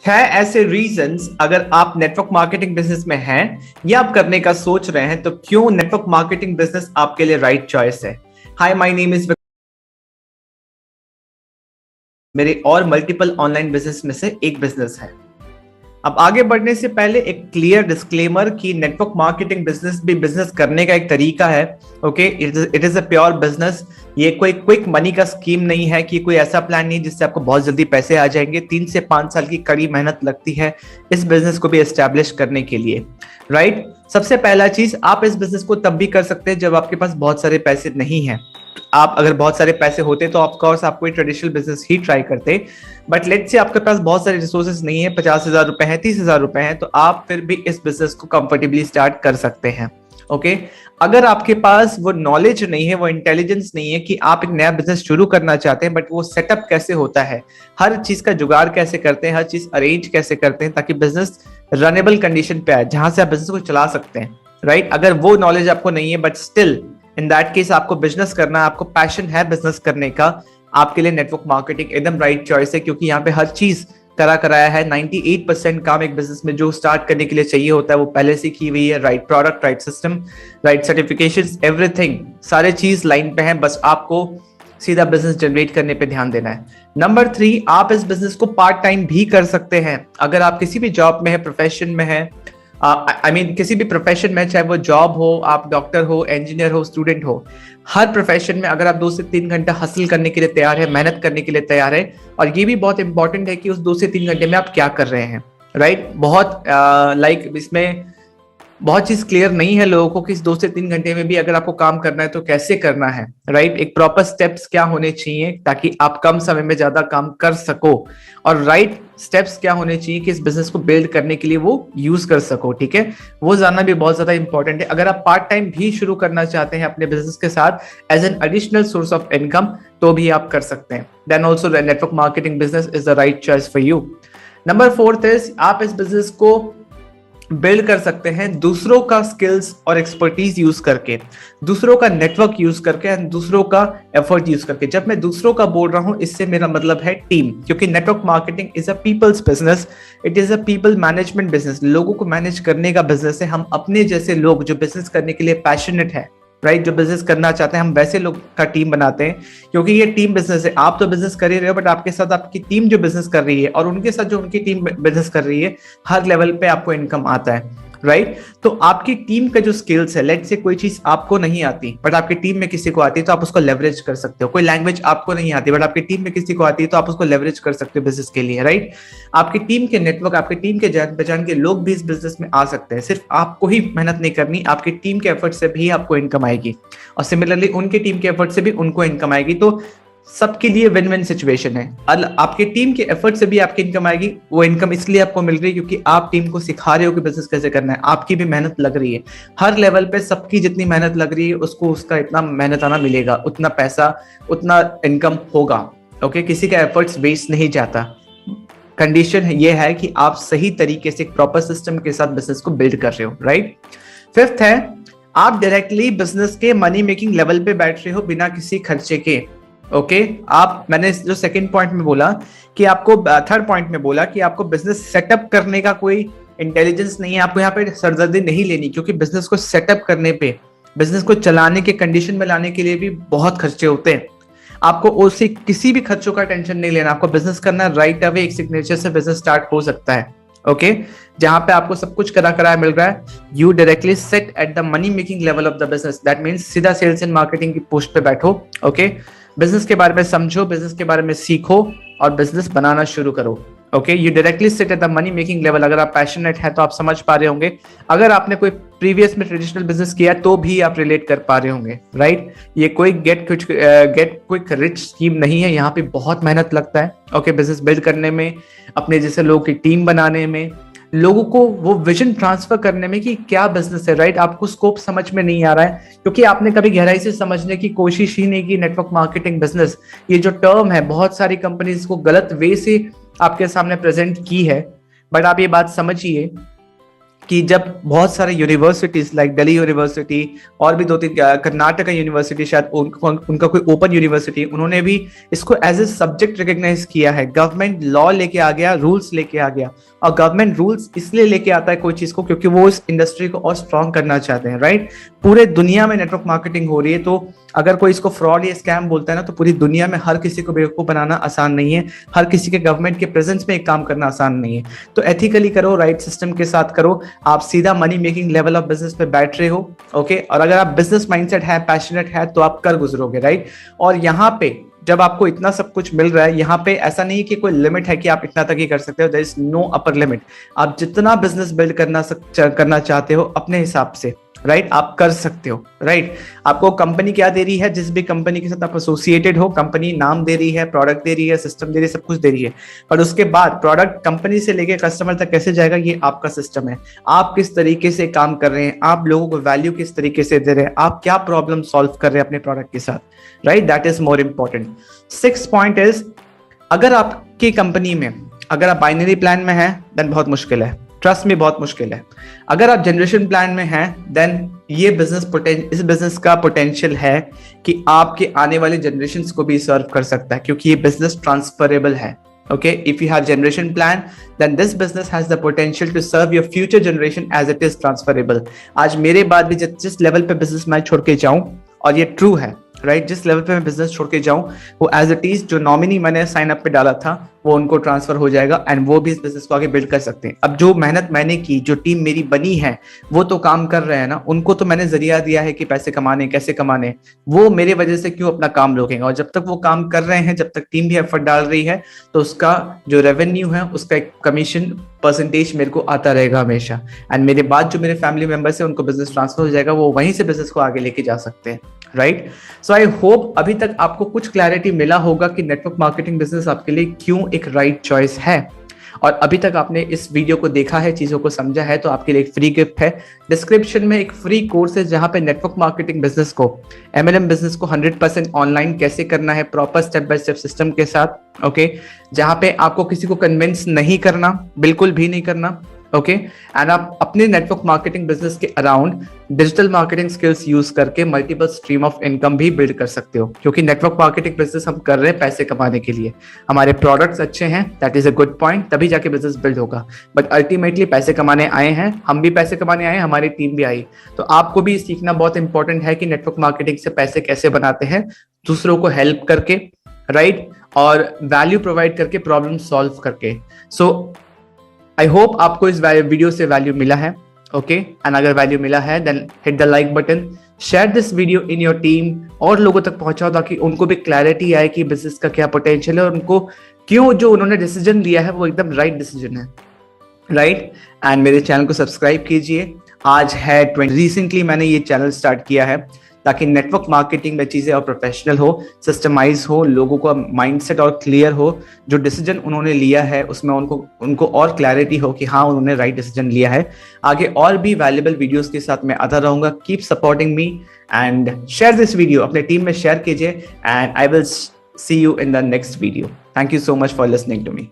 है ऐसे रीजंस अगर आप नेटवर्क मार्केटिंग बिजनेस में हैं या आप करने का सोच रहे हैं तो क्यों नेटवर्क मार्केटिंग बिजनेस आपके लिए राइट चॉइस है। हाय, माय नेम इज, मेरे और मल्टीपल ऑनलाइन बिजनेस में से एक बिजनेस है। अब आगे बढ़ने से पहले एक क्लियर डिस्क्लेमर कि नेटवर्क मार्केटिंग बिजनेस भी बिजनेस करने का एक तरीका है। Okay, it is a pure business. ये कोई क्विक मनी का स्कीम नहीं है कि कोई ऐसा प्लान नहीं जिससे आपको बहुत जल्दी पैसे आ जाएंगे। 3 से 5 साल की कड़ी मेहनत लगती है इस बिजनेस को भी एस्टेब्लिश करने के लिए। राइट, सबसे पहला चीज, आप इस बिजनेस को तब भी कर सकते हैं जब आपके पास बहुत सारे पैसे नहीं है। आप अगर बहुत सारे पैसे होते तो ऑफकोर्स आप कोई ट्रेडिशनल बिजनेस ही ट्राई करते, बट लेट्स से आपके पास बहुत सारे रिसोर्सेज नहीं है, 50,000 रुपए हैं, 30,000 रुपए हैं, तो आप फिर भी इस बिजनेस को कंफर्टेबली स्टार्ट कर सकते हैं। ओके, अगर आपके पास वो नॉलेज नहीं है, वो इंटेलिजेंस नहीं है कि आप एक नया बिजनेस शुरू करना चाहते हैं, बट वो सेटअप कैसे होता है, हर चीज का जुगाड़ कैसे करते हैं, हर चीज अरेंज कैसे करते हैं ताकि बिजनेस रनेबल कंडीशन पे आए जहां से आप बिजनेस को चला सकते हैं। राइट, अगर वो नॉलेज आपको नहीं है but still in that case आपको बिजनेस करना है, आपको पैशन है बिजनेस करने का, आपके लिए नेटवर्क मार्केटिंग एकदम राइट चॉइस है। क्योंकि यहाँ पे हर चीज कराया है। 98% काम एक बिजनेस में जो स्टार्ट करने के लिए चाहिए होता है वो पहले से की हुई है। Right product, right system, right certifications, everything, सारे चीज लाइन पे हैं। बस आपको सीधा बिजनेस जनरेट करने पे ध्यान देना है। नंबर 3, आप इस बिजनेस को पार्ट टाइम भी कर सकते हैं। अगर आप किसी भी जॉब में है, प्रोफेशन में है, किसी भी प्रोफेशन में, चाहे वो जॉब हो, आप डॉक्टर हो, इंजीनियर हो, स्टूडेंट हो, हर प्रोफेशन में अगर आप 2 से 3 घंटा हासिल करने के लिए तैयार है, मेहनत करने के लिए तैयार है, और ये भी बहुत इंपॉर्टेंट है कि उस 2 से 3 घंटे में आप क्या कर रहे हैं। राइट, बहुत इसमें बहुत चीज क्लियर नहीं है लोगों को कि इस 2 से 3 घंटे में भी अगर आपको काम करना है तो कैसे करना है। राइट, एक प्रॉपर स्टेप्स क्या होने चाहिए ताकि आप कम समय में ज्यादा काम कर सको, और राइट स्टेप्स क्या होने चाहिए कि इस बिजनेस को बिल्ड करने के लिए वो यूज कर सको। ठीक है, वो जानना भी बहुत ज्यादा इंपॉर्टेंट है। अगर आप पार्ट टाइम भी शुरू करना चाहते हैं अपने बिजनेस के साथ as an additional source of income तो भी आप कर सकते हैं। Then also the network marketing business is the right choice for you. Number 4 is आप इस बिजनेस को बिल्ड कर सकते हैं दूसरों का स्किल्स और एक्सपर्टीज यूज करके, दूसरों का नेटवर्क यूज करके एंड दूसरों का एफर्ट यूज करके। जब मैं दूसरों का बोल रहा हूं इससे मेरा मतलब है टीम, क्योंकि network marketing is a people's business, it is a people management business. लोगों को मैनेज करने का बिजनेस है। हम अपने जैसे लोग जो बिजनेस करने के लिए पैशनेट है, राइट, जो बिजनेस करना चाहते हैं, हम वैसे लोग का टीम बनाते हैं। क्योंकि ये टीम बिजनेस है। आप तो बिजनेस कर ही रहे हो बट आपके साथ आपकी टीम जो बिजनेस कर रही है और उनके साथ जो उनकी टीम बिजनेस कर रही है, हर लेवल पे आपको इनकम आता है। राइट, तो आपकी टीम का जो स्किल्स है, लेट से कोई चीज आपको नहीं आती बट आपकी टीम में किसी को आती है तो आप उसको लेवरेज कर सकते हो। कोई लैंग्वेज आपको नहीं आती बट आपकी टीम में किसी को आती है तो आप उसको लेवरेज कर सकते हो बिजनेस के लिए। राइट, आपकी टीम के नेटवर्क, आपकी टीम के जान पहचान के लोग भी इस बिजनेस में आ सकते हैं। सिर्फ आपको ही मेहनत नहीं करनी, आपकी टीम के एफर्ट से भी आपको इनकम आएगी और सिमिलरली उनके टीम के एफर्ट से भी उनको इनकम आएगी। तो सबके लिए विन विन सिचुएशन है। आपकी टीम के एफर्ट से भी आपकी इनकम आएगी। वो इनकम इसलिए आपको मिल रही है क्योंकि आप टीम को सिखा रहे हो कि बिजनेस कैसे करना है, आपकी भी मेहनत लग रही है। हर लेवल पे सबकी जितनी मेहनत लग रही है उसको उसका इतना मेहनत आना मिलेगा, उतना पैसा, उतना इनकम होगा। ओके, किसी का एफर्ट्स वेस्ट नहीं जाता। कंडीशन ये है कि आप सही तरीके से एक प्रॉपर सिस्टम के साथ बिजनेस को बिल्ड कर रहे हो। राइट, 5th है आप डायरेक्टली बिजनेस के मनी मेकिंग लेवल पे बैठ रहे हो बिना किसी खर्चे के। ओके, मैंने जो सेकंड पॉइंट में बोला कि आपको, थर्ड पॉइंट में बोला कि आपको बिजनेस सेटअप करने का कोई इंटेलिजेंस नहीं है, आपको यहाँ पे सरदर्दी नहीं लेनी, क्योंकि बिजनेस को सेटअप करने पे, बिजनेस को चलाने के कंडीशन में लाने के लिए भी बहुत खर्चे होते हैं। आपको उसी किसी भी खर्चों का टेंशन नहीं लेना। आपको बिजनेस करना राइट अवे, एक सिग्नेचर से बिजनेस स्टार्ट हो सकता है। ओके, जहां पे आपको सब कुछ कराया मिल रहा है, you directly set at the money making level of the business. That means सीधा सेल्स एंड मार्केटिंग की पोस्ट पे बैठो। ओके, बिजनेस के बारे में समझो, बिजनेस के बारे में सीखो और बिजनेस बनाना शुरू करो। Okay, you directly sit at the money making level. अगर आप पैशनेट है तो आप समझ पा रहे होंगे। अगर आपने कोई प्रीवियस में ट्रेडिशनल बिजनेस किया तो भी आप रिलेट कर पा रहे होंगे। राइट, ये कोई गेट क्विक रिच स्कीम नहीं है। यहाँ पे बहुत मेहनत लगता है। ओके, बिजनेस बिल्ड करने में, अपने जैसे लोगों की टीम बनाने में, लोगों को वो विजन ट्रांसफर करने में कि क्या बिजनेस है। राइट, आपको स्कोप समझ में नहीं आ रहा है क्योंकि आपने कभी गहराई से समझने की कोशिश ही नहीं की। नेटवर्क मार्केटिंग बिजनेस, ये जो टर्म है, बहुत सारी कंपनीज को गलत वे से आपके सामने प्रेजेंट की है। बट आप ये बात समझिए कि जब बहुत सारे यूनिवर्सिटीज लाइक दिल्ली यूनिवर्सिटी और भी 2-3 कर्नाटका यूनिवर्सिटी, शायद उनका कोई ओपन यूनिवर्सिटी, उन्होंने भी इसको एज ए सब्जेक्ट रिकॉग्नाइज किया है। गवर्नमेंट लॉ लेके आ गया, रूल्स लेके आ गया, और गवर्नमेंट रूल्स इसलिए लेके आता है कोई चीज को क्योंकि वो इस इंडस्ट्री को और स्ट्रॉन्ग करना चाहते हैं, राइट। पूरे दुनिया में नेटवर्क मार्केटिंग हो रही है, तो अगर कोई इसको फ्रॉड या स्कैम बोलता है ना, तो पूरी दुनिया में हर किसी को बेवकूफ बनाना आसान नहीं है, हर किसी के गवर्नमेंट के प्रेजेंस में एक काम करना आसान नहीं है। तो एथिकली करो, राइट सिस्टम के साथ करो, आप सीधा money making level of business पे बैठ रहे हो, ओके। और अगर आप बिजनेस माइंडसेट है, पैशनेट है, तो आप कर गुजरोगे, राइट। और यहाँ पे जब आपको इतना सब कुछ मिल रहा है, यहाँ पे ऐसा नहीं है कि कोई लिमिट है कि आप इतना तक ही कर सकते हो, there is no upper limit. आप जितना बिजनेस बिल्ड करना चाहते हो अपने हिसाब से, राइट, आप कर सकते हो, राइट। आपको कंपनी क्या दे रही है, जिस भी कंपनी के साथ आप एसोसिएटेड हो, कंपनी नाम दे रही है, प्रोडक्ट दे रही है, सिस्टम दे रही है, सब कुछ दे रही है, पर उसके बाद प्रोडक्ट कंपनी से लेके कस्टमर तक कैसे जाएगा, ये आपका सिस्टम है। आप किस तरीके से काम कर रहे हैं, आप लोगों को वैल्यू किस तरीके से दे रहे हैं, आप क्या प्रॉब्लम सॉल्व कर रहे हैं अपने प्रोडक्ट के साथ, right, that is more important. 6th point is, अगर आपकी कंपनी में अगर आप बाइनरी प्लान में हैं, देन बहुत मुश्किल है, ट्रस्ट में बहुत मुश्किल है। अगर आप जनरेशन प्लान में हैं, देन ये इस बिजनेस का पोटेंशियल है कि आपके आने वाले जनरेशन्स को भी सर्व कर सकता है, क्योंकि ये बिजनेस ट्रांसफरेबल है, okay। If you have generation plan, then this business has the potential to serve your future generation as it is transferable। आज मेरे बाद भी जिस लेवल पे बिजनेस मैं छोड़ के जाऊं, और ये ट्रू है, राइट, जिस लेवल पे मैं बिजनेस छोड़ के जाऊं, वो एज इट इज जो नॉमिनी मैंने साइन अप पे डाला था, वो उनको ट्रांसफर हो जाएगा, एंड वो भी इस बिजनेस को आगे बिल्ड कर सकते हैं। अब जो मेहनत मैंने की, जो टीम मेरी बनी है, वो तो काम कर रहे हैं ना, उनको तो मैंने जरिया दिया है कि पैसे कमाने, कैसे कमाने, वो मेरे वजह से क्यों अपना काम रोकेंगे। और जब तक वो काम कर रहे हैं, जब तक टीम भी एफर्ट डाल रही है, तो उसका जो रेवेन्यू है, उसका एक कमीशन परसेंटेज मेरे को आता रहेगा हमेशा, एंड मेरे बाद जो मेरे फैमिली मेंबर्स है, उनको बिजनेस ट्रांसफर हो जाएगा, वो वहीं से बिजनेस को आगे लेके जा सकते हैं, राइट। सो आई होप अभी तक आपको कुछ क्लैरिटी मिला होगा कि नेटवर्क मार्केटिंग बिजनेस आपके लिए क्यों एक राइट चॉइस है। और अभी तक आपने इस वीडियो को देखा है, चीजों को समझा है, तो आपके लिए एक फ्री गिफ्ट है। डिस्क्रिप्शन में एक फ्री कोर्स है जहां पे नेटवर्क मार्केटिंग बिजनेस को, MLM बिजनेस को 100% ऑनलाइन कैसे करना है, proper step by step system के साथ, ओके। जहां पे आपको किसी को कन्विंस नहीं करना, बिल्कुल भी नहीं करना, ओके। एंड आप अपने नेटवर्क मार्केटिंग बिजनेस के around digital marketing skills use करके मल्टीपल स्ट्रीम ऑफ इनकम भी बिल्ड कर सकते हो, क्योंकि नेटवर्क मार्केटिंग बिजनेस हम कर रहे हैं पैसे कमाने के लिए। हमारे प्रोडक्ट्स अच्छे हैं, that is a good point, तभी जाके बिजनेस बिल्ड होगा, बट अल्टीमेटली पैसे कमाने आए हैं, हम भी पैसे कमाने आए हैं, हमारी टीम भी आई। तो आपको भी सीखना बहुत इंपॉर्टेंट है कि नेटवर्क मार्केटिंग से पैसे कैसे बनाते हैं, दूसरों को हेल्प करके, राइट, और वैल्यू प्रोवाइड करके, प्रॉब्लम सॉल्व करके। सो आई होप आपको इस वीडियो से वैल्यू मिला है, ओके। एंड अगर वैल्यू मिला है, then hit the like button, share this video in your team, और लोगों तक पहुंचाओ ताकि उनको भी क्लैरिटी आए कि बिजनेस का क्या पोटेंशियल है, और उनको क्यों जो उन्होंने डिसीजन लिया है वो एकदम राइट डिसीजन है, राइट। एंड मेरे चैनल को सब्सक्राइब कीजिए। आज है रिसेंटली मैंने ये चैनल स्टार्ट किया है ताकि नेटवर्क मार्केटिंग में चीजें और प्रोफेशनल हो, सिस्टमाइज हो, लोगों का माइंडसेट और क्लियर हो, जो डिसीजन उन्होंने लिया है उसमें उनको और क्लैरिटी हो कि हाँ उन्होंने राइट डिसीजन लिया है। आगे और भी वैल्यूएबल वीडियोस के साथ मैं आता रहूंगा। Keep supporting me and share this video, अपने टीम में शेयर कीजिए, and I will see you in the next video. Thank you so much for listening to me.